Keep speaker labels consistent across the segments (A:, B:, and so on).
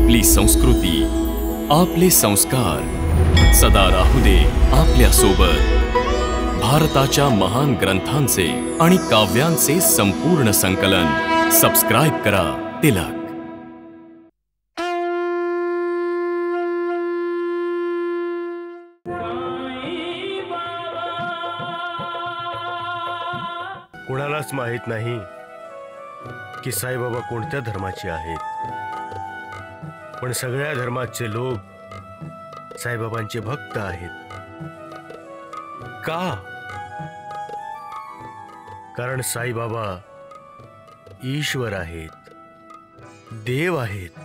A: आपली संस्कृती, आपले संस्कार सदा राहू दे आपल्या सोबत। भारताच्या महान ग्रंथांचे आणि काव्यांचे संपूर्ण संकलन सबस्क्राइब करा तिलक।
B: कोणालाच माहित नाही की साईबाबा कोणत्या धर्माचे आहेत, पण सगळ्या धर्माचे लोक साईबाबांचे भक्त आहेत। का? कारण साईबाबा ईश्वर आहेत, देव आहेत,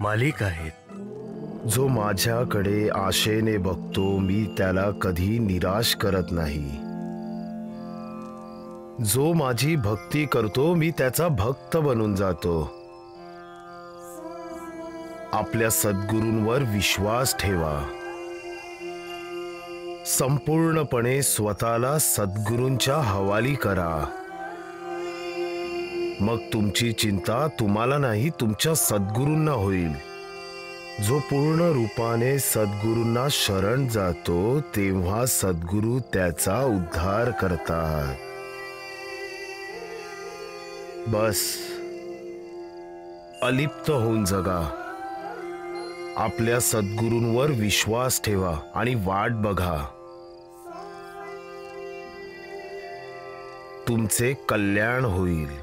B: मालिक आहेत।
C: जो माझ्याकडे आशेने बघतो मी त्याला कधी निराश करत नाही। जो माझी भक्ती करतो मी त्याचा भक्त बनून जातो। आपल्या सद्गुरूंवर विश्वास ठेवा। संपूर्णपणे स्वतःला सद्गुरूंच्या हवाली करा। मग तुमची चिंता तुम्हाला नाही तुमच्या सद्गुरूंना होईल। जो पूर्ण रूपाने सद्गुरूंना शरण जातो तेव्हा सद्गुरू त्याचा उद्धार करतात। बस अलिप्त होऊन जगा। आपल्या सद्गुरूंवर विश्वास ठेवा आणि वाट बघा। तुमचे कल्याण होईल।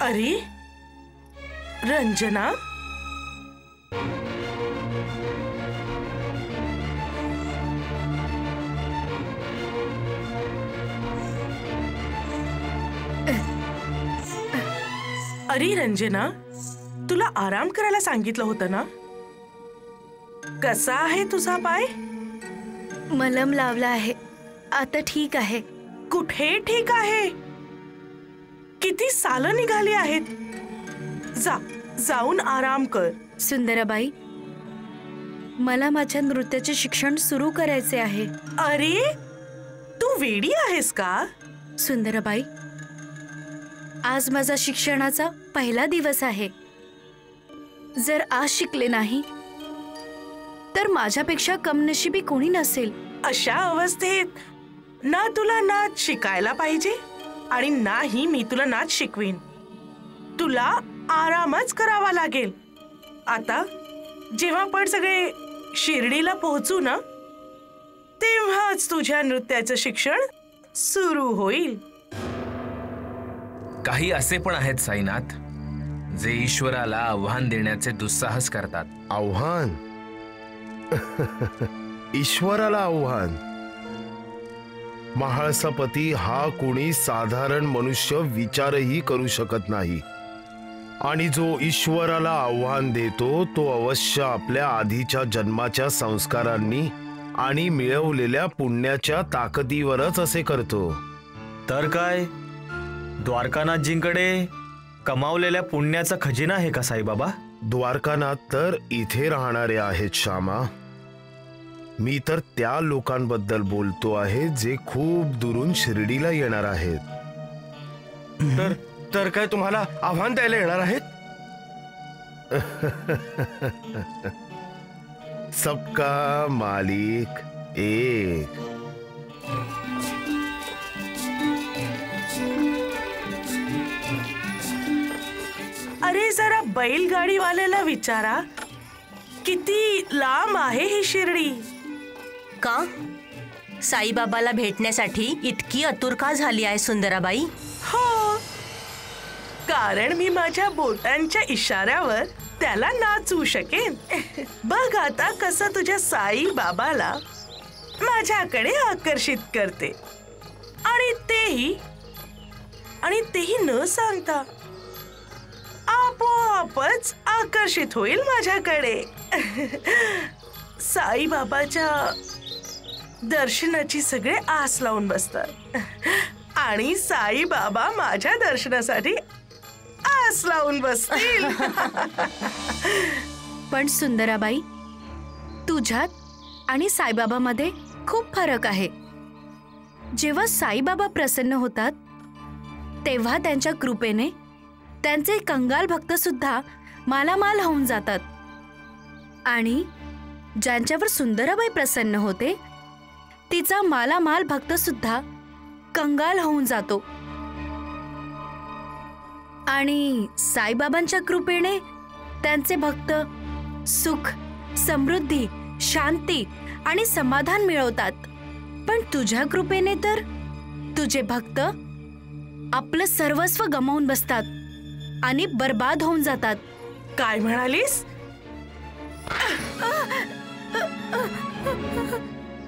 D: अरे रंजना, अरे रंजना, तुला आराम करायला सांगितलं होतं ना? कसा आहे तुझा पाय?
E: मलम लावला आहे, आता ठीक आहे।
D: कुठे ठीक आहे? किती सालं निघाली आहेत। जाऊन आराम कर।
E: सुंदराबाई, मला माझ्या नृत्याचे शिक्षण सुरू करायचे आहे।
D: अरे तू वेडी आहेस का?
E: सुंदराबाई, आज माझा शिक्षणाचा पहिला दिवस आहे। जर आज शिकले नाही तर माझ्यापेक्षा कमनशिबी कोणी नसेल।
D: अशा अवस्थेत ना तुला नाच शिकायला पाहिजे आणि नाही मी तुला नाच शिकवीन। तुला आरामच करावा लागेल। आता जेव्हा आपण सगळे शिर्डीला पोहोचू ना तेव्हाच तुझ्या नृत्याचं शिक्षण सुरू होईल।
F: काही असे पण आहेत साईनाथ जे ईश्वराला आव्हान देण्याचे दुस्साहस करतात।
C: आव्हान? ईश्वराला आव्हान? महाळसापती हा कोणी साधारण मनुष्य विचारही करू शकत नाही। आणि जो ईश्वराला आव्हान देतो तो अवश्य आपल्या आधीच्या जन्माच्या संस्कारांनी आणि मिळवलेल्या पुण्याच्या ताकदीवरच असे करतो।
G: तर काय द्वारकानाथजींकडे कमावलेल्या पुण्याचा खजिना आहे का साईबाबा?
C: द्वारकानाथ तर इथे राहणारे आहेत श्यामा। मी तर त्या लोकांबद्दल बोलतो आहे जे खूप दुरून शिर्डीला येणार आहेत।
B: तर काय तुम्हाला आव्हान द्यायला येणार आहेत?
C: सबका मालिक एक।
D: अरे जरा बैलगाडी वाल्याला विचारा किती लांब आहे ही शिर्डी।
H: का साईबाबाला भेटण्यासाठी इतकी आतुर का झाली आहे सुंदराबाई?
D: हो, कारण मी माझ्या बोटांच्या इशाऱ्यावर त्याला नाचवू शकेन। बघ आता कसं तुझ्या साई बाबाला माझ्याकडे आकर्षित करते आणि तेही न सांगता आपोआपच आकर्षित होईल माझ्याकडे. साईबाबाच्या दर्शनाची सगळे आस लावून बसतात आणि साईबाबा माझ्या दर्शनासाठी आस लावून बसतील.
E: पण सुंदराबाई, तुझ्यात आणि साईबाबामध्ये खूप फरक आहे. जेव्हा साईबाबा प्रसन्न होतात तेव्हा त्यांच्या कृपेने त्यांचे कंगाल भक्त सुद्धा मालामाल होऊन जातात, आणि ज्यांच्यावर सुंदराबाई प्रसन्न होते तिचा मालामाल भक्त सुद्धा कंगाल होऊन जातो. आणि साईबाबांच्या कृपेने त्यांचे भक्त सुख, समृद्धी, शांती आणि समाधान मिळवतात. पण तुझ्या कृपेने तर तुझे भक्त आपलं सर्वस्व गमावून बसतात आणि बर्बाद होऊन जातात.
D: काय म्हणालीस?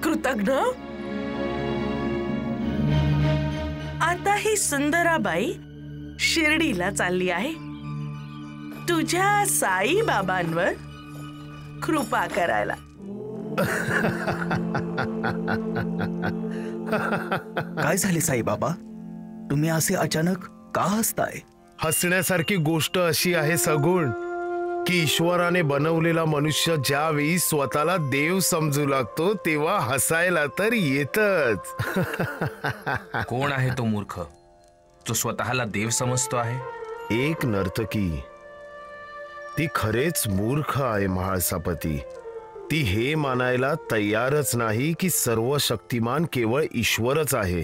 D: कृतज्ञ? आता ही सुंदराबाई शिर्डीला चालली आहे तुझ्या साईबाबांवर कृपा करायला.
I: काय झाले साईबाबा? तुम्ही असे अचानक का हसताय?
C: हसण्यासारखी गोष्ट अशी आहे सगुण की ईश्वराने बनवलेला मनुष्य ज्यावेळी स्वतःला देव समजू लागतो तेव्हा हसायला तर येतच.
F: कोण आहे तो मूर्ख जो स्वतःला देव समजतो आहे?
C: एक नर्तकी. ती खरेच मूर्ख आहे महाळसापती. ती हे मानायला तयारच नाही की सर्व शक्तिमान केवळ ईश्वरच आहे.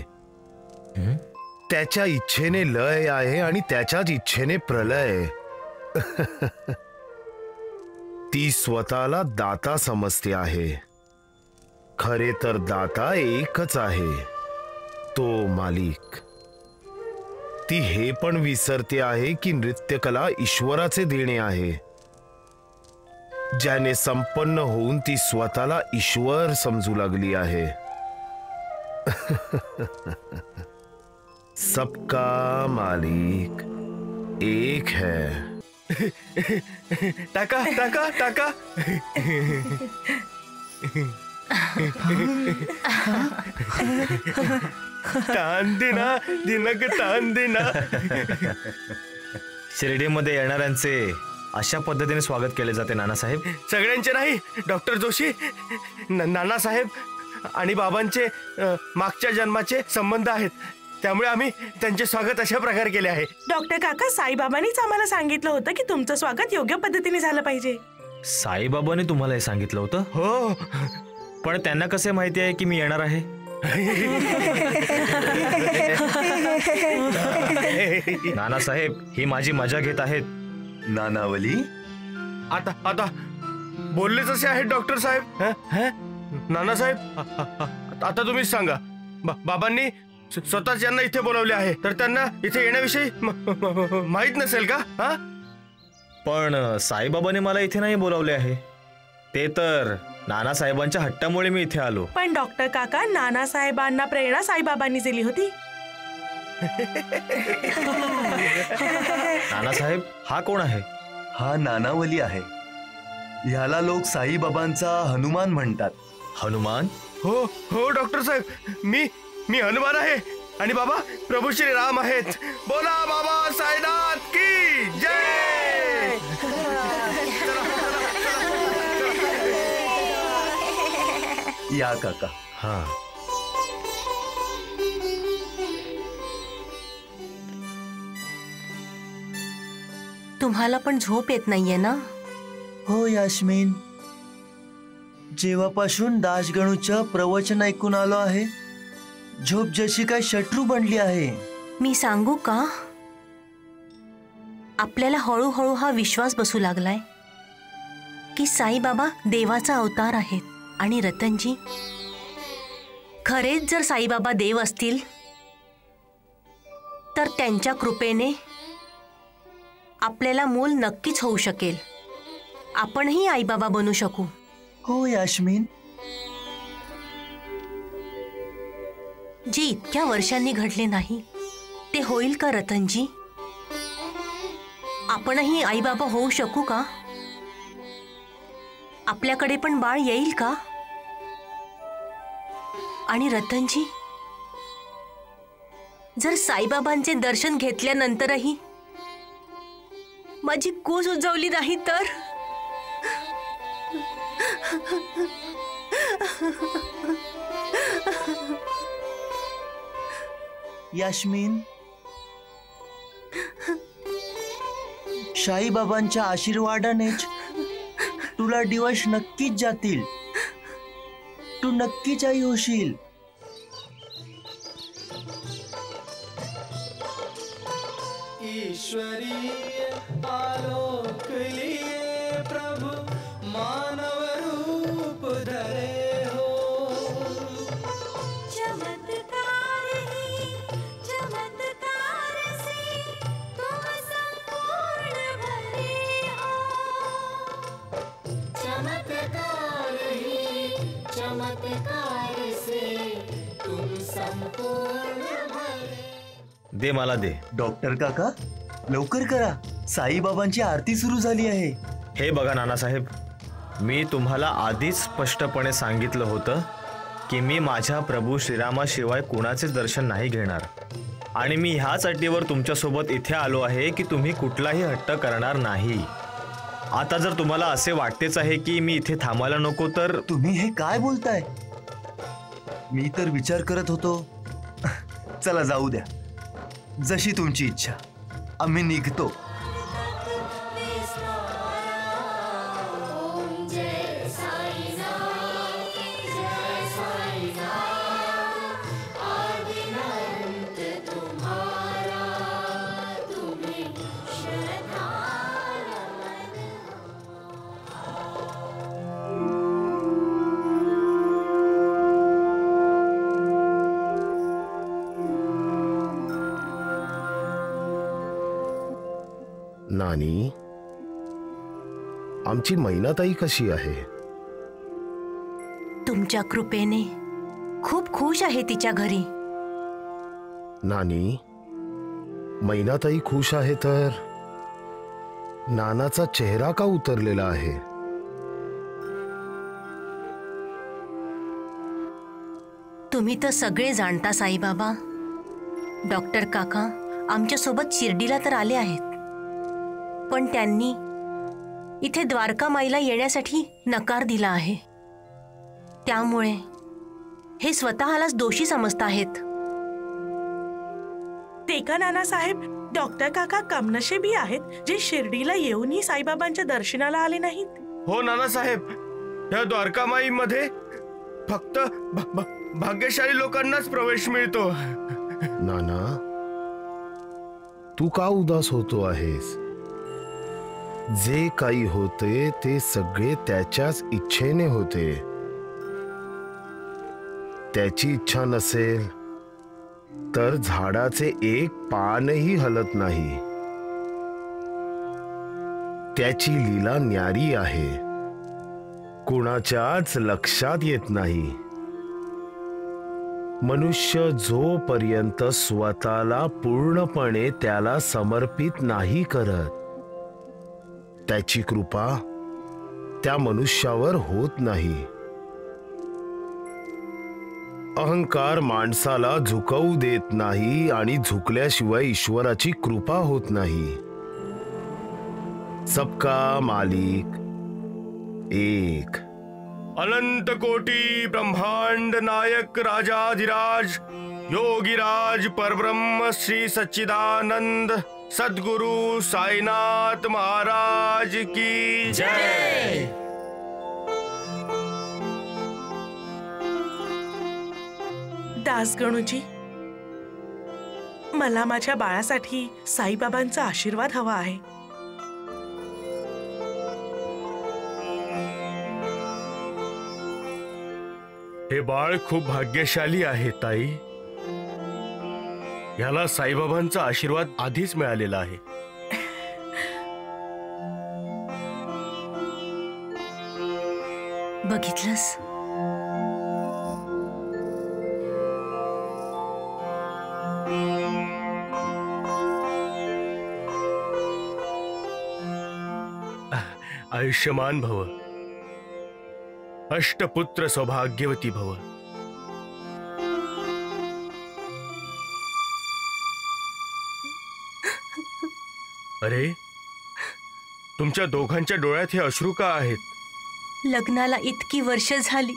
C: त्याच्या इच्छेने लय आहे आणि त्याच्याच इच्छेने प्रलय. ती स्वतःला दाता समजते आहे. खरे तर दाता एकच आहे, तो मालिक. ती हे पण विसरते आहे की नृत्यकला ईश्वराचे देणे आहे, ज्याने संपन्न होऊन ती स्वतःला ईश्वर समजू लागली आहे. सबका मालिक एक है.
B: टाका टाका टाका. तान देना दिनक तान देना.
G: शिर्डीमध्ये येणाऱ्यांचे अशा पद्धतीने स्वागत केले जाते नानासाहेब?
B: सगळ्यांचे नाही डॉक्टर जोशी. नानासाहेब आणि बाबांचे मागच्या जन्माचे संबंध आहेत, त्यामुळे आम्ही त्यांचे स्वागत अशा प्रकारे केले आहे.
D: डॉक्टर काका, साईबाबांनीच आम्हाला सांगितलं होतं की तुमचं स्वागत योग्य पद्धतीने झालं पाहिजे.
G: साईबाबांनी तुम्हाला हे सांगितलं होतं?
B: हो.
G: पण त्यांना कसे माहिती आहे की मी येणार आहे? नानासाहेब, ही माझी मजा घेत आहेत.
I: नानावली,
B: आता आता बोललेच असे आहेत डॉक्टर साहेब. नानासाहेब, आता तुम्हीच सांगा. बाबांनी स्वतःच यांना इथे बोलवले आहे, तर त्यांना इथे येण्याविषयी माहित नसेल का?
G: पण साईबाबांनी मला इथे नाही बोलावले आहे. ते तर नानासाहेबांच्या हट्टामुळे मी इथे आलो.
D: पण डॉक्टर काका, नानासाहेबांना प्रेरणा साईबाबांनी दिली होती.
G: नानासाहेब, हा कोण आहे?
I: हा नानावली आहे. ह्याला लोक साईबाबांचा हनुमान म्हणतात.
G: हनुमान?
B: हो हो डॉक्टर साहेब, मी हनुमान आहे आणि बाबा प्रभू श्री राम आहेत. बोला बाबा साईनाथ की जय.
I: या काका.
C: हा.
H: तुम्हाला पण झोप येत नाहीये ना?
J: हो यास्मिन, जेव्हापासून दासगणूचं प्रवचन ऐकून आलो आहे, झोप जशी काय शत्रू बनली आहे.
H: मी सांगू का? आपल्याला हळूहळू हा विश्वास बसू लागलाय की साईबाबा देवाचा अवतार आहेत आणि रतनजी खरेच जर साईबाबा देव असतील तर त्यांच्या कृपेने आपल्याला मूल नक्कीच होऊ शकेल. आपणही आईबाबा बनू शकू.
J: हो यास्मिन.
H: जे इतक्या वर्षांनी घडले नाही ते होईल का रतनजी? आपणही आईबाबा होऊ शकू का? आपल्याकडे पण बाळ येईल का? आणि रतनजी, जर साईबाबांचे दर्शन घेतल्यानंतरही माझी कूस उजवली नाही तर?
J: यास्मिन, साईबाबांच्या आशीर्वादानेच तुला दिवस नक्कीच जातील. तू नक्कीच आई होशील.
K: ईश्वरीय आलोक लिए प्रभु मानव रूप धरे हो.
L: चमत्कार ही चमत्कार से तुम संपूर्ण भरे हो. चमत्कार ही चमत्कार से तुम संपूर्ण भरे.
G: दे मला दे.
J: डॉक्टर काका, लवकर करा, साईबाबांची आरती सुरू झाली आहे.
G: हे बघा नानासाहेब, मी तुम्हाला आधीच स्पष्टपणे सांगितलं होतं की मी माझ्या प्रभू श्रीरामाशिवाय कुणाचे दर्शन नाही घेणार. आणि मी ह्याच अटीवर तुमच्यासोबत इथे आलो आहे की तुम्ही कुठलाही हट्ट करणार नाही. आता जर तुम्हाला असे वाटतेच आहे की मी इथे थांबायला नको तर
J: तुम्ही हे काय बोलताय? मी तर विचार करत होतो. चला जाऊ द्या, जशी तुमची इच्छा. आम्ही निघतो.
C: नानी, आमची मैनाताई कशी आहे?
H: तुमच्या कृपेने खूप खुश आहे तिच्या घरी.
C: नानी, मैनाताई खुश आहे तर नानाचा चेहरा का उतरलेला आहे?
H: तुम्ही तर सगळे जाणता साईबाबा. डॉक्टर काका आमच्या सोबत शिर्डीला तर आले आहेत, पण त्यांनी इथे द्वारका माईला येण्यासाठी नकार दिला आहे. त्यामुळे हे स्वतःलाच दोषी समजत आहेत.
D: ते का नानासाहेब, डॉक्टर काका कमनशिबी आहेत जे शिर्डीला येऊनही साईबाबांच्या दर्शनाला आले नाहीत.
B: हो नानासाहेब, या द्वारकामाई मध्ये फक्त भाग्यशाली लोकांनाच प्रवेश मिळतो.
C: नाना, तू का उदास होतो आहेस? जे काही होते ते सगळे त्याच्याच इच्छेने होते. त्याची इच्छा नसेल तर झाडाचे एक पानही हलत नाही. त्याची लीला न्यारी आहे, कुणाच्याच लक्षात येत नाही. मनुष्य जोपर्यंत स्वतःला पूर्णपणे त्याला समर्पित नाही करत, त्याची कृपा त्या मनुष्यावर होत नाही. अहंकार माणसाला झुकवू देत नाही आणि झुकल्याशिवाय ईश्वराची कृपा होत नाही. सबका मालिक एक.
B: अनंत कोटी ब्रह्मांड नायक राजाधिराज योगीराज परब्रह्म श्री सच्चिदानंद सद्गुरु साईनाथ महाराज की जय.
D: दासगणूजी, मला माझ्या बाळासाठी साईबाबांचा आशीर्वाद हवा आहे.
B: हे बाळ खूप भाग्यशाली आहे ताई. याला साईबाबांचा आशीर्वाद आधीच मिळालेला आहे.
H: बघितलंस,
B: आयुष्यमान भव. अष्टपुत्र सौभाग्यवती भव. अरे, तुमच्या दोघांच्या डोळ्यात हे अश्रू का आहेत?
H: लग्नाला इतकी वर्ष झाली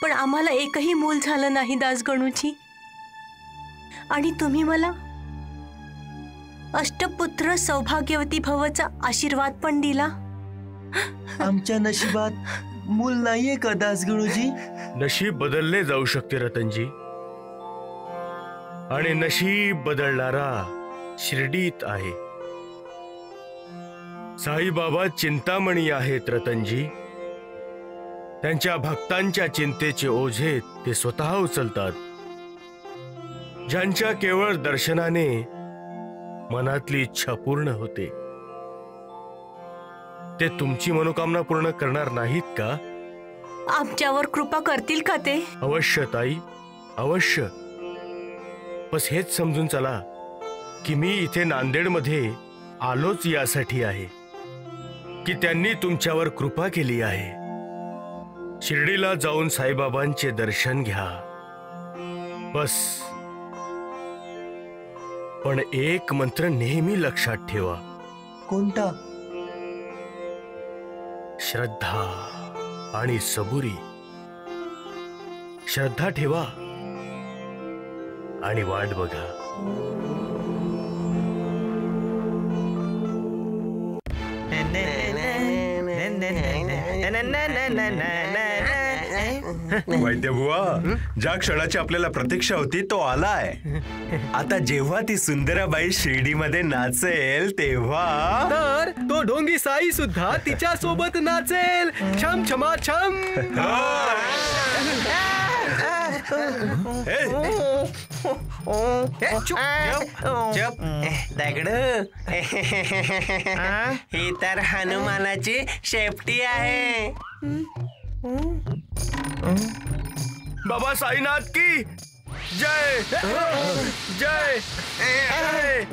H: पण आम्हाला एकही मूल झालं नाही दासगणूजी. आणि तुम्ही मला अष्टपुत्र सौभाग्यवती भवचा आशीर्वाद पण दिला.
J: आमच्या नशिबात मूल नाहीये का दासगणूजी?
B: नशीब बदलले जाऊ शकते रतनजी, आणि नशीब बदलणारा शिर्डीत आहे. साईबाबा चिंतामणी आहेत रतनजी. त्यांच्या भक्तांच्या चिंतेचे ओझे ते स्वतः उचलतात. ज्यांच्या केवळ दर्शनाने मनातली इच्छा पूर्ण होते, ते तुमची मनोकामना पूर्ण करणार नाहीत का?
H: आमच्यावर कृपा करतील का ते?
B: अवश्य ताई, अवश्य. बस हेच समजून चला की मी इथे नांदेडमध्ये आलोच यासाठी आहे की त्यांनी तुमच्यावर कृपा केली आहे. शिर्डीला जाऊन साईबाबांचे दर्शन घ्या, बस. पण एक मंत्र नेहमी लक्षात ठेवा.
J: कोणता?
B: श्रद्धा आणि सबुरी. श्रद्धा ठेवा आणि वाट बघा.
M: वैद्यबुवा, ज्या क्षणाची आपल्याला प्रतीक्षा होती तो आलाय. आता जेव्हा ती सुंदराबाई शिर्डीमध्ये नाचेल तेव्हा
K: तर तो ढोंगी साई सुद्धा तिच्या सोबत नाचेल. छम छमा छम.
N: दगड ही तर हनुमानाची शेपटी आहे.
B: बाबा साईनाथ की जय. जय जय.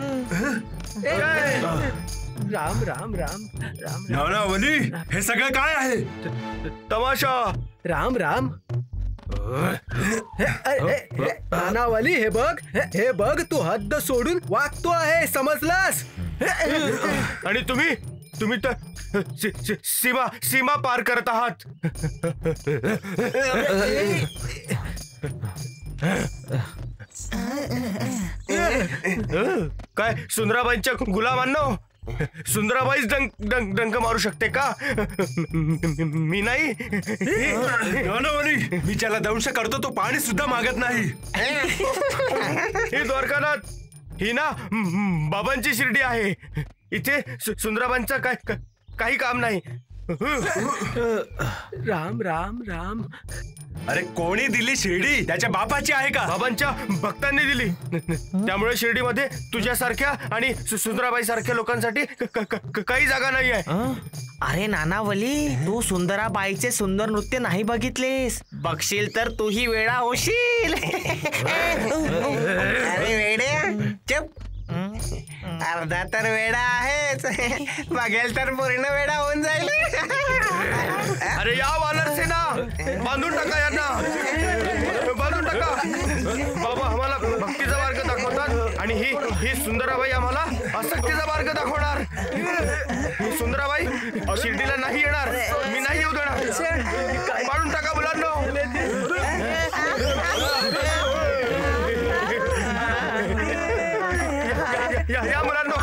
K: राम राम राम राम.
M: नानावली, हे सगळं काय आहे?
B: तमाशा.
K: राम राम. नानावली, हे बघ, हे बघ, तू हद्द सोडून वागतो आहे, समजलास?
B: आणि तुम्ही तर सीमा पार करत आहात. काय सुंदराबाईंच्या गुलामांनो? सुंदराबाईच डंक मारू शकते का? मी नाही.
M: मी ज्याला दंश करतो तो पाणी सुद्धा मागत नाही.
B: हे द्वारकानाथ, ही ना बाबांची शिर्डी आहे. इथे सुंदराबाईंचा काही काम नाही.
K: राम राम राम.
M: अरे, कोणी दिली शिर्डी? त्याच्या बापाची आहे का?
B: बाबांच्या भक्तांनी दिली. त्यामुळे शिर्डीमध्ये तुझ्यासारख्या आणि सुंदराबाई सारख्या लोकांसाठी काही जागा नाही आहे.
N: अरे नानावली, तू सुंदराबाईचे सुंदर नृत्य नाही बघितलेस. बघशील तर तूही वेडा होशील. अरे वेड्या, चप. अर्धा तर वेडा आहेच, बघेल तर पूर्ण वेडा होऊन जाईल.
B: अरे या वानर सेना, बांधून टाका यांना, बांधून टाका. बाबा आम्हाला भक्तीचा मार्ग दाखवतात आणि ही सुंदराबाई आम्हाला आसक्तीचा मार्ग दाखवणार. ही सुंदराबाई शिर्डीला नाही येणार. मी नाही येऊ देणार. बांधून टाका मुलांनो. या मुलांनो,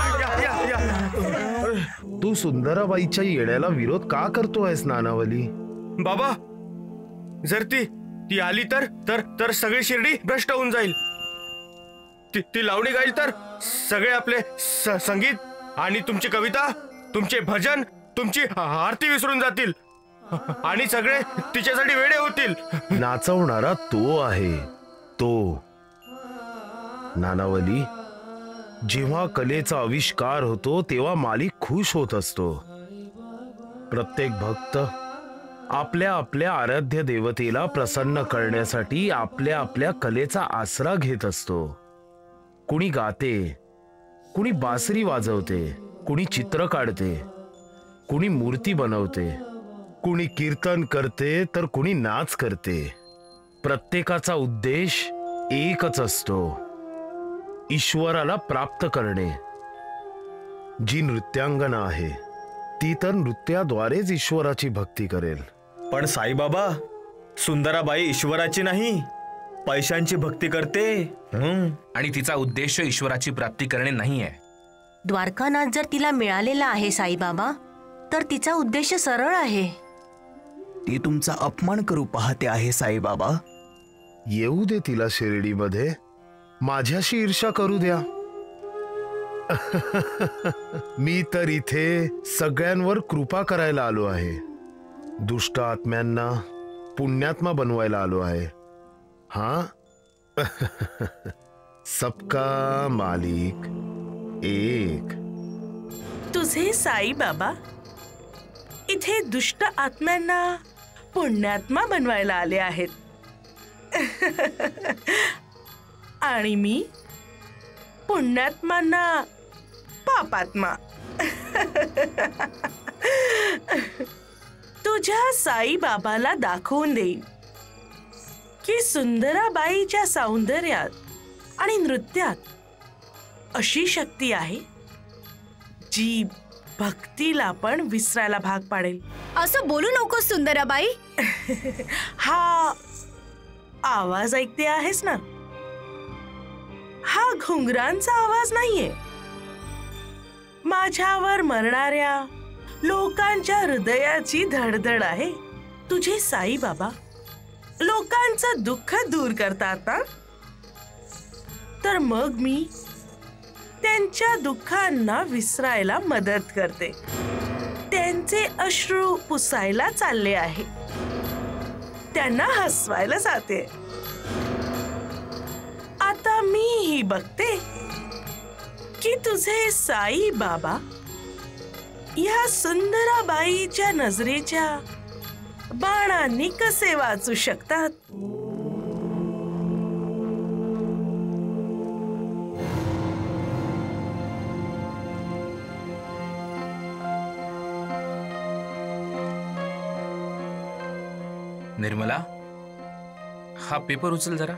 C: तू सुंदराबाईच्या येण्याला विरोध का करतोयस नानावली?
B: बाबा, जर ती आली तर सगळी शिर्डी भ्रष्ट होऊन जाईल. ती लावणी गाईल तर सगळे आपले संगीत आणि तुमची कविता, तुमचे भजन, तुमची आरती विसरून जातील आणि सगळे तिच्यासाठी वेडे होतील.
C: नाचवणारा तो आहे तो. नानावली, जेव्हा कलेचा आविष्कार होतो तेव्हा मालिक खुश होत असतो. प्रत्येक भक्त आपल्या आपल्या आराध्य देवतेला प्रसन्न करण्यासाठी आपल्या आपल्या कलेचा आसरा घेत असतो. कुणी गाते, कुणी बासरी वाजवते, कुणी चित्र काढते, कुणी मूर्ती बनवते, कुणी कीर्तन करते तर कुणी नाच करते. प्रत्येकाचा उद्देश एकच असतो, ईश्वराला प्राप्त करणे. जी नृत्यांगना आहे ती तर नृत्याद्वारेच ईश्वराची भक्ती करेल.
G: पण साईबाबा, सुंदराबाई ईश्वराची नाही, पैशांची भक्ती करते.
F: आणि तिचा उद्देश ईश्वराची प्राप्ती करणे नाही आहे.
H: द्वारकानाथ जर तिला मिळालेला आहे साईबाबा, तर तिचा उद्देश सरळ आहे.
O: ती तुमचा अपमान करू पाहते आहे साईबाबा.
C: येऊ दे तिला शिर्डीमध्ये, माझ्याशी ईर्ष्या करू द्या. मी तर इथे सगळ्यांवर कृपा करायला आलो आहे. दुष्ट आत्म्यांना पुण्यात्मा बनवायला आलो आहे. हा सबका मालिक एक.
D: तुझे साई बाबा इथे दुष्ट आत्म्यांना पुण्यात्मा बनवायला आले आहेत. आणि मी पुण्यात्मांना पापात्मा. तुझ्या साई बाबाला दाखवून देईन की सुंदराबाईच्या सौंदर्यात आणि नृत्यात अशी शक्ती आहे जी भक्तीला पण विसरायला भाग पाडेल.
E: असं बोलू नकोस सुंदराबाई.
D: हा आवाज ऐकते आहेस ना, हा घुंगरांचा आवाज नाहीये. माझ्यावर मरणाऱ्या लोकांच्या हृदयाची धडधड आहे. तुझे साई बाबा लोकांचं दुःख दूर करतात ना, तर मग मी त्यांच्या दुःखांना विसरायला मदत करते. त्यांचे अश्रू पुसायला चालले आहे, त्यांना हसवायला जाते. आता मीही बघते की तुझे साई बाबा या सुंदराबाईच्या नजरेच्या बाणांनी कसे वाचू शकतात.
F: निर्मला, हा पेपर उचल जरा.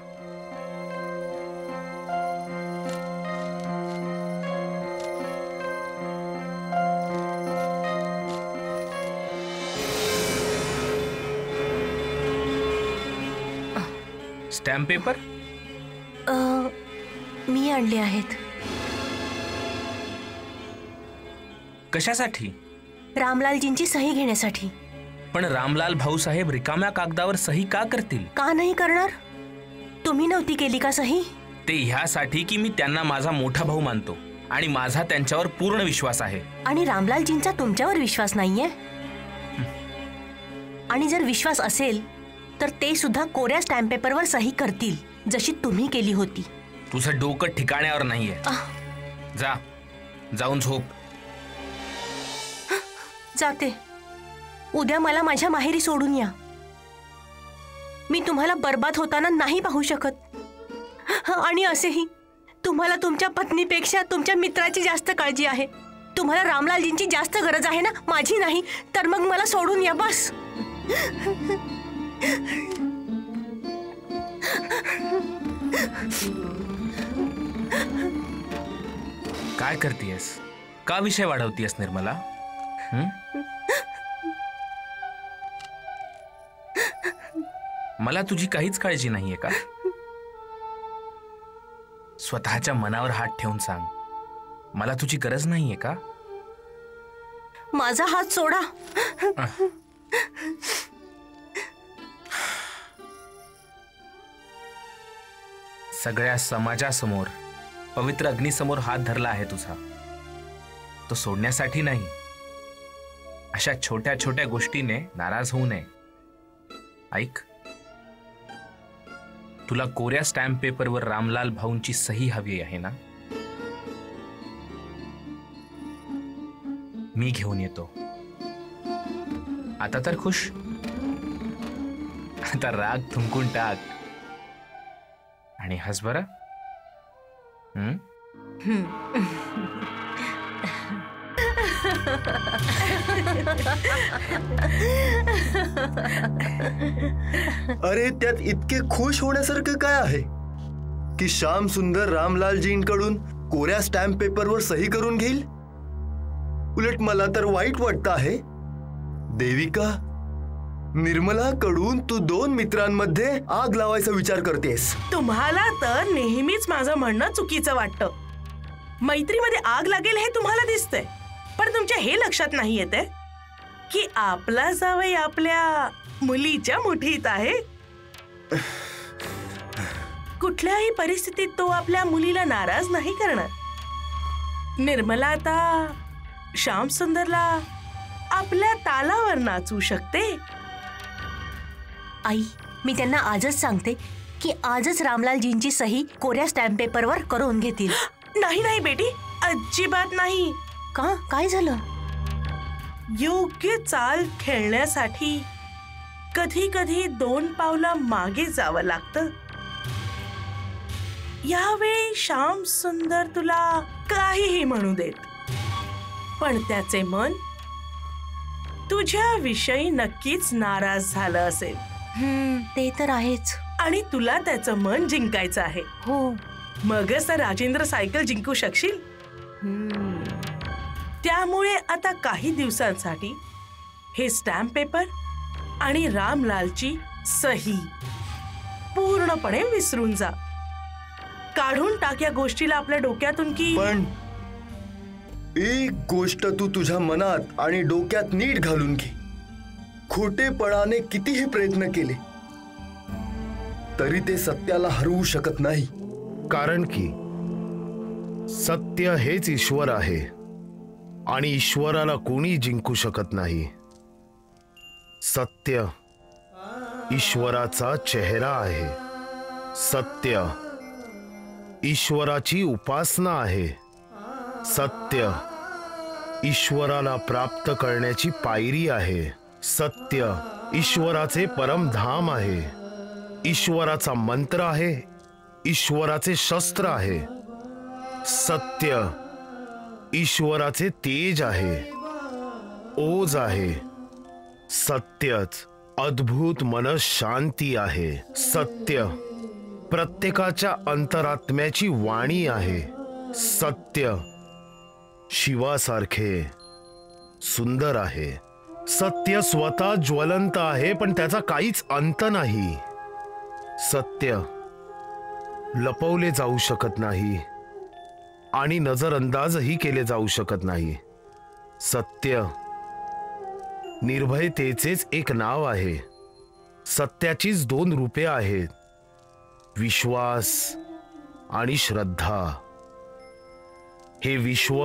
F: स्टॅम्प पेपर
H: मी आणले आहेत.
F: कशासाठी?
H: रामलालजींची सही घेण्यासाठी.
F: पण रामलाल भाऊसाहेब रिकाम्या कागदावर सही का करतील?
H: का नाही करणार? तुम्ही नव्हती केली का सही?
F: ते ह्यासाठी की मी त्यांना माझा मोठा भाऊ मानतो आणि माझा त्यांच्यावर पूर्ण विश्वास आहे.
H: आणि रामलालजींचा तुमच्यावर विश्वास नाहीये? आणि जर विश्वास असेल तर ते सुद्धा कोऱ्या स्टॅम्प पेपरवर सही करतील, जशी तुम्ही केली होती.
F: तुझं डोकं ठिकाण्यावर नाहीये. जा, जाऊन झोप.
H: जाते. उद्या मला माझ्या माहेरी सोडून या. मी तुम्हाला बर्बाद होताना नाही पाहू शकत. आणि असेही तुम्हाला तुमच्या पत्नीपेक्षा तुमच्या मित्राची जास्त काळजी आहे. तुम्हाला रामलालजींची जास्त गरज आहे ना, माझी नाही. तर मग मला सोडून या बस.
F: काय करतेयस? का विषय वाढवतेयस निर्मला? मला तुझी काहीच काळजी नाहीये का? स्वतःच्या मनावर हात ठेवून सांग, मला तुझी गरज नाहीये का?
H: माझा हात सोडा.
F: सगळ्या समाजासमोर पवित्र अग्नीसमोर हात धरला आहे तुझा, तो सोडण्यासाठी नाही. अशा छोट्या छोट्या गोष्टीने नाराज होऊ नये. ऐक, तुला कोऱ्या स्टॅम्प पेपरवर रामलाल भाऊंची सही हवी आहे ना? मी घेऊन येतो. आता तर खुश. आता राग थुंकून टाक आणि हस बरं.
J: अरे त्यात इतके खुश होण्यासारखं काय आहे की श्याम सुंदर रामलालजींकडून कोऱ्या स्टॅम्प पेपरवर सही करून घेईल? उलट मला तर वाईट वाटतं आहे. देविका, निर्मला कडून तू 2 मित्रांमध्ये आग लावायचा विचार करतेस.
D: तुम्हाला तर नेहमीच माझं म्हणणं चुकीचं वाटतं. मैत्रीमध्ये आग लागेल हे तुम्हाला दिसतंय, पण तुमच्या हे लक्षात नाही येते की आपला जावई आपल्या मुलीच्या मुठीत आहे. कुठल्याही परिस्थितीत तो आपल्या मुलीला नाराज नाही करणार. निर्मला आता श्याम सुंदरला आपल्या तालावर नाचू शकते.
H: आई, मी त्यांना आजच सांगते की आजच रामलालजींची सही कोऱ्या स्टॅम्प पेपरवर करून घेतील.
D: नाही नाही बेटी, अजिबात नाही.
H: का? काय झालं?
D: योग्य चाल खेळण्यासाठी कधी कधी 2 पावलं मागे जावं लागतं. यावेळी श्याम सुंदर तुला काहीही म्हणू देत, पण त्याचे मन तुझ्या विषयी नक्कीच नाराज झालं असेल.
H: ते तर आहेच.
D: आणि तुला त्याचं मन जिंकायचं आहे.
H: हो,
D: मगच तर राजेंद्र सायकल जिंकू शकशील. त्यामुळे आता काही दिवसांसाठी हे स्टॅम्प पेपर आणि रामलालची सही पूर्णपणे विसरून जा. काढून टाक या गोष्टीला आपल्या डोक्यातून. की
J: पण एक गोष्ट तू तुझ्या मनात आणि डोक्यात नीट घालून घे. खोटेपणाने कितीही प्रयत्न केले तरी ते सत्याला हरवू शकत नाही.
C: कारण की सत्य हेच ईश्वर आहे आणि ईश्वराला कोणी जिंकू शकत नाही. सत्य ईश्वराचा चेहरा आहे. सत्य ईश्वराची उपासना आहे. सत्य ईश्वराला प्राप्त करण्याची पायरी आहे. सत्य ईश्वराचे परमधाम आहे. ईश्वराचा मंत्र आहे. ईश्वराचे शस्त्र आहे. सत्य ईश्वराचे तेज आहे, ओज आहे. सत्यच अद्भुत मनशांती आहे. सत्य प्रत्येकाच्या अंतरात्म्याची वाणी आहे. सत्य शिवासारखे सुंदर आहे. सत्य स्वतः ज्वलंत आहे, पण त्याचा काहीच अंत नाही. सत्य लपवले जाऊ शकत नाही आणि नजरअंदाजही केले जाऊ शकत नाही. सत्य निर्भयतेचेच एक नाव आहे. सत्याचीच 2 रूपे आहेत, विश्वास आणि श्रद्धा. हे विश्व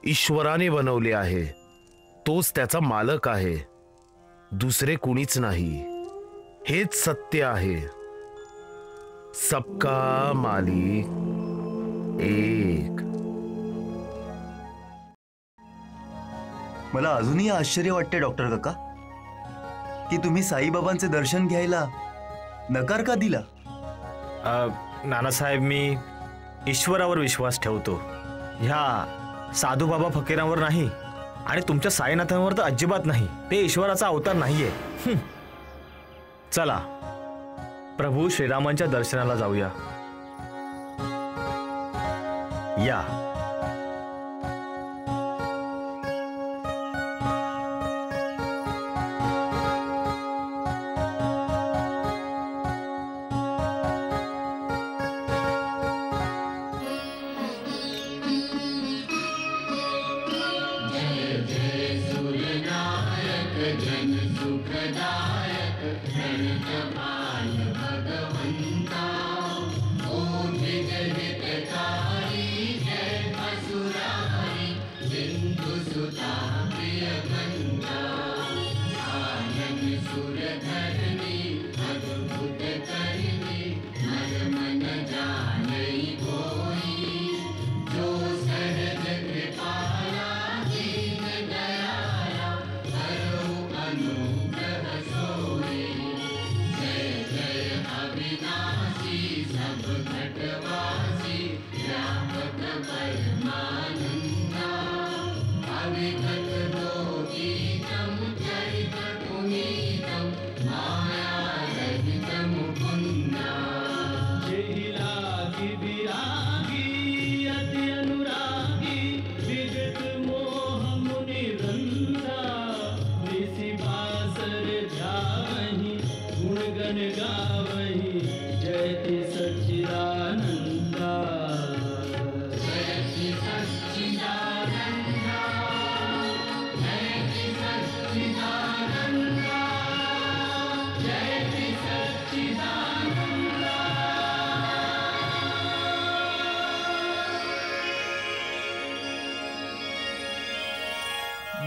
C: ईश्वराने बनवले आहे. तोच त्याचा मालक आहे, दुसरे कुणीच नाही. हेच सत्य आहे. सबका मालिक एक.
J: मला अजूनही आश्चर्य वाटते डॉक्टर काका की तुम्ही साईबाबांचे दर्शन घ्यायला नकार का दिला?
G: नानासाहेब, मी ईश्वरावर विश्वास ठेवतो. ह्या साधूबाबा फकीरांवर नाही आणि तुमच्या साईनाथांवर तर अजिबात नाही. ते ईश्वराचा अवतार नाहीये. चला प्रभू श्रीरामांच्या दर्शनाला जाऊया. या.
L: जय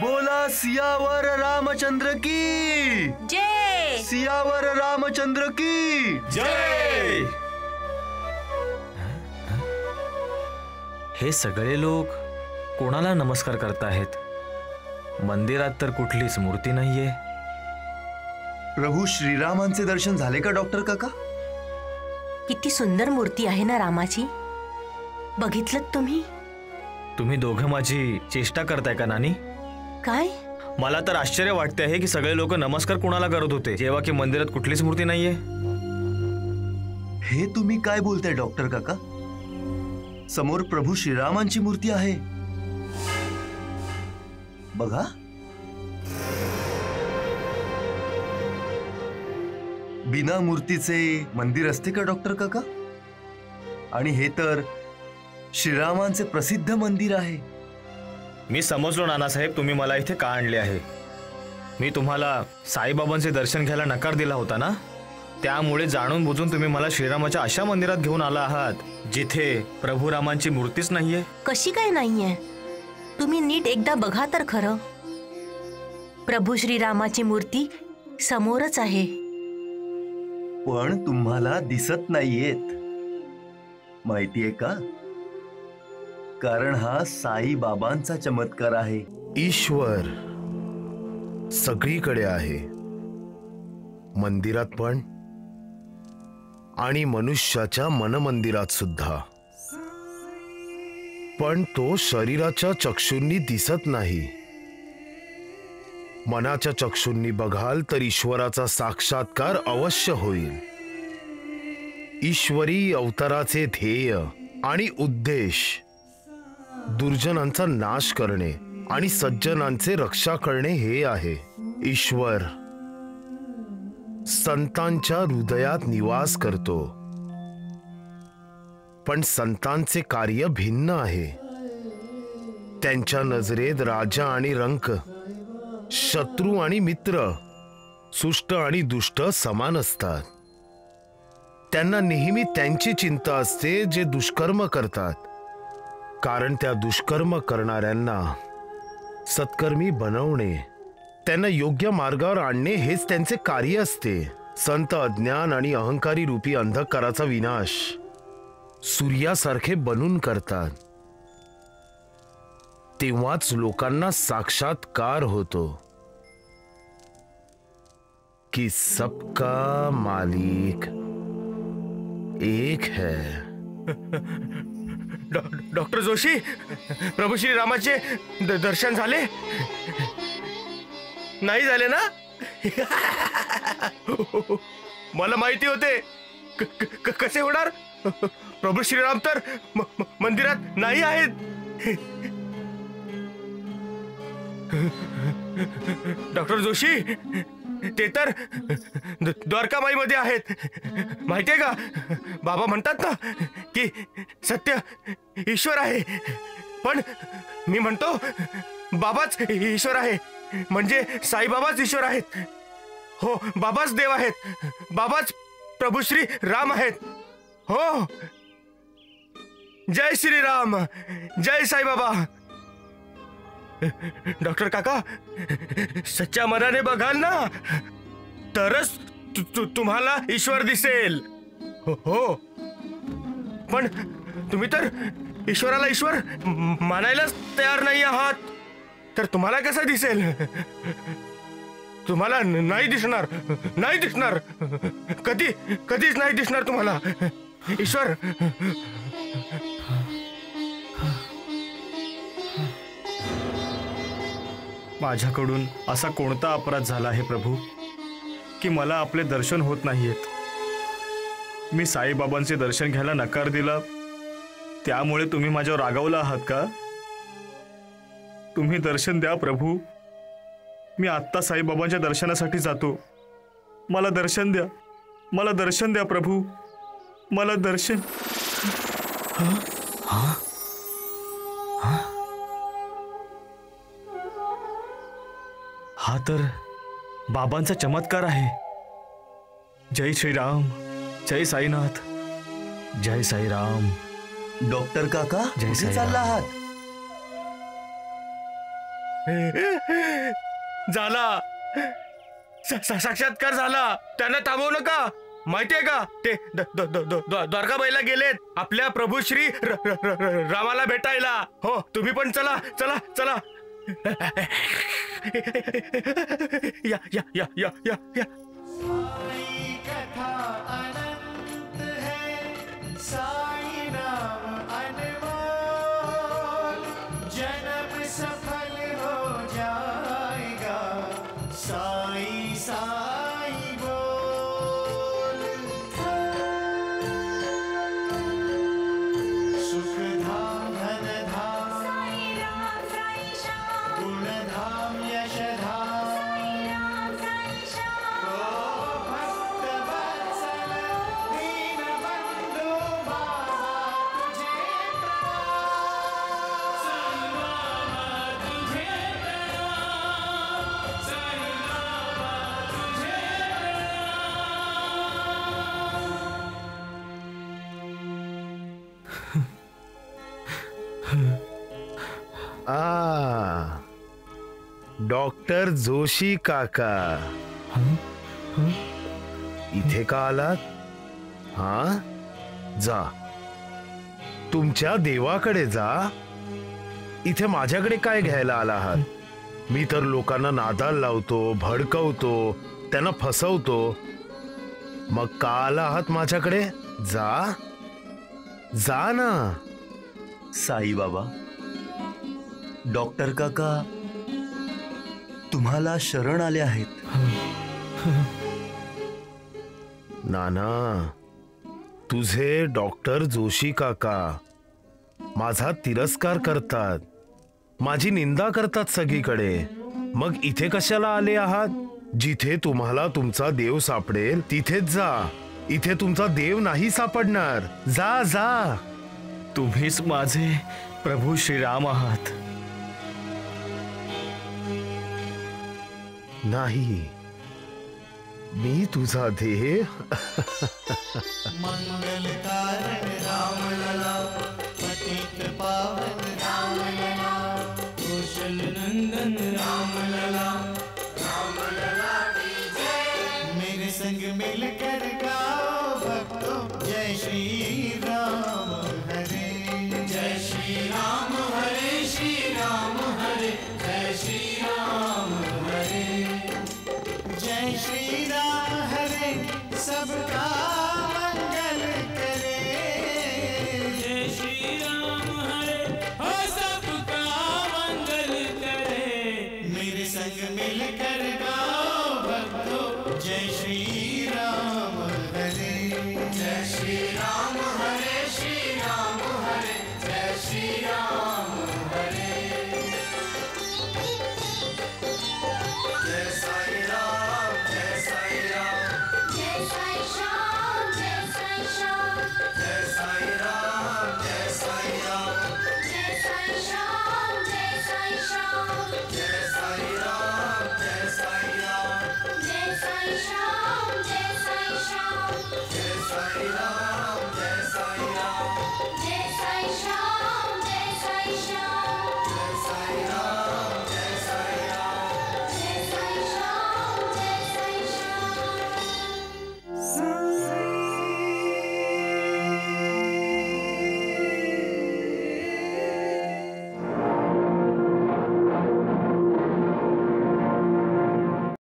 J: बोला सियावर रामचंद्र की
H: जय।
J: सियावर रामचंद्र की
G: जय। हे सगळे लोक कोणाला नमस्कार करताहेत? मंदिरात तर कुठलीच मूर्ती नाहीये.
J: प्रभू श्रीरामांचे दर्शन झाले का डॉक्टर काका?
H: किती सुंदर मूर्ती आहे ना रामाची. बघितलं तुम्ही?
G: तुम्ही दोघं माझी चेष्टा करताय का नानी?
H: काय?
G: मला तर आश्चर्य वाटते आहे की सगळे लोक नमस्कार कोणाला करत होते जेव्हा की मंदिरात कुठलीच मूर्ती नाहीये.
J: हे तुम्ही काय बोलताय डॉक्टर काका? समोर प्रभू श्रीरामांची मूर्ती आहे बघा. बिना मूर्तीचे मंदिर असते का डॉक्टर काका? आणि हे तर श्रीरामांचे प्रसिद्ध मंदिर आहे.
G: मी समजलो नानासाहेब तुम्ही मला इथे का आणले आहे. मी तुम्हाला साईबाबांचे दर्शन घ्यायला नकार दिला होता ना, त्यामुळे जाणून बुजून तुम्ही मला श्रीरामाच्या अशा मंदिरात घेऊन आला आहात जिथे प्रभू रामांची मूर्तीच नाहीये.
H: कशी काय नाहीये? तुम्ही नीट एकदा बघा तर खरं. प्रभू श्रीरामाची मूर्ती समोरच आहे.
J: पण तुम्हाला दिसत नाहीयेत. माहितीये का? कारण हा साई बाबांचा चमत्कार आहे.
C: ईश्वर सगळीकडे आहे, मंदिरात पण आणि मनुष्याच्या मनमंदिरात सुद्धा. पण तो शरीराच्या चक्षुंनी दिसत नाही. मनाच्या चक्षुंनी बघाल तर ईश्वराचा साक्षात्कार अवश्य होईल. ईश्वरी अवताराचे ध्येय आणि उद्देश दुर्जनांचा नाश करणे आणि सज्जनांचे रक्षा करणे हे आहे. ईश्वर संतांच्या हृदयात निवास करतो, पण संतांचे कार्य भिन्न आहे. त्यांच्या नजरेत राजा आणि रंक, शत्रू आणि मित्र, सुष्ट आणि दुष्ट समान असतात. त्यांना नेहमी त्यांची चिंता असते जे दुष्कर्म करतात, कारण त्या दुष्कर्म करणाऱ्यांना सत्कर्मी बनवणे, त्यांना योग्य मार्गावर आणणे हेच त्यांचे कार्य असते. संत अज्ञान आणि अहंकारी रूपी अंधकाराचा विनाश सूर्यासारखे बनून करतात. तेव्हाच लोकांना साक्षात्कार होतो कि सबका मालिक एक है.
B: डॉक्टर जोशी, प्रभू श्री रामाचे दर्शन झाले नाही झाले ना? मला माहिती होते. कसे होणार? प्रभू श्रीराम तर मंदिरात नाही आहेत. डॉक्टर जोशी, ते तर द्वारकामाईमध्ये आहेत. माहितीये का? बाबा म्हणतात ना की सत्य ईश्वर आहे, पण मी म्हणतो बाबाच ईश्वर आहे. म्हणजे साईबाबाच ईश्वर आहेत. हो, बाबाच देव आहेत. बाबाच प्रभू श्री राम आहेत. हो, जय श्री राम, जय साईबाबा. डॉक्टर काका, सच्च्या मनाने बघाल ना तरच तुम्हाला ईश्वर दिसेल. हो, पण तुम्ही तर ईश्वराला ईश्वर मानायलाच तयार नाही आहात, तर तुम्हाला कसं दिसेल? तुम्हाला नाही दिसणार, नाही दिसणार. कधीच नाही दिसणार तुम्हाला ईश्वर.
G: माझ्याकडून असा कोणता अपराध झाला आहे प्रभू की मला आपले दर्शन होत नाहीयेत? मी साईबाबांचे दर्शन घ्यायला नकार दिला, त्यामुळे तुम्ही माझ्यावर रागावला आहात का? तुम्ही दर्शन द्या प्रभू. मी आत्ता साईबाबांच्या दर्शनासाठी जातो. मला दर्शन द्या, मला दर्शन द्या प्रभू, मला दर्शन. हा तर बाबांचा चमत्कार आहे. जय श्रीराम, जय साईनाथ, जय साईराम.
J: डॉक्टर काका,
G: जय
J: कुठे चालला आहात?
B: झाला, साक्षात्कार झाला. त्यांना थांबवू नका. माहितीये का, ते द्वारकाबाईला गेलेत आपल्या प्रभू श्री रामाला भेटायला. हो, तुम्ही पण चला चला चला. या या या या या या.
L: कथा अनंत है, साई नाम अनमोल, जन्म सफल हो जाएगा, साई साई बोल. सुख धाम धन धाम, साई राम साई श्याम, गुण धाम यश धाम, साई राम साई श्याम. ओ भक्त वत्सल दीन बंधु बाबा तुझे प्रणाम, साई बाबा तुझे प्रणाम, साई बाबा तुझे
C: डॉक्टर जोशी काका, इथे का आलात? हा, जा तुमच्या देवाकडे जा. इथे माझ्याकडे काय घ्यायला आला आहात? मी तर लोकांना नादाला लावतो, भडकवतो, त्यांना फसवतो. मग का आला आहात माझ्याकडे? जा जा ना.
I: साई बाबा, डॉक्टर काका तुम्हाला शरण आले आहेत.
C: नाना, तुझे डॉक्टर जोशी काका माझा तिरस्कार करतात, माझी निंदा करतात सगळीकडे. मग इथे कशाला आले आहात? जिथे तुम्हाला तुमचा देव सापडेल तिथेच जा. इथे तुमचा देव नाही सापडणार. जा जा.
G: तुम्हीच माझे प्रभू श्रीराम आहात.
C: नाही, मी तुझा देव.
L: मंगल कारण राम लला, पतित पावन राम लला, कुशल नंदन राम लला, राम लला की जय. मेरे संग मिलकर गाओ भक्तों, जय श्री राम हरे, जय श्री राम हरे, श्री राम हरे, जय श्री राम हरे, जय श्री राम हरे. सबका मंगल करे, जय श्री राम हरे, हो सबका मंगल करे. मेरे संग में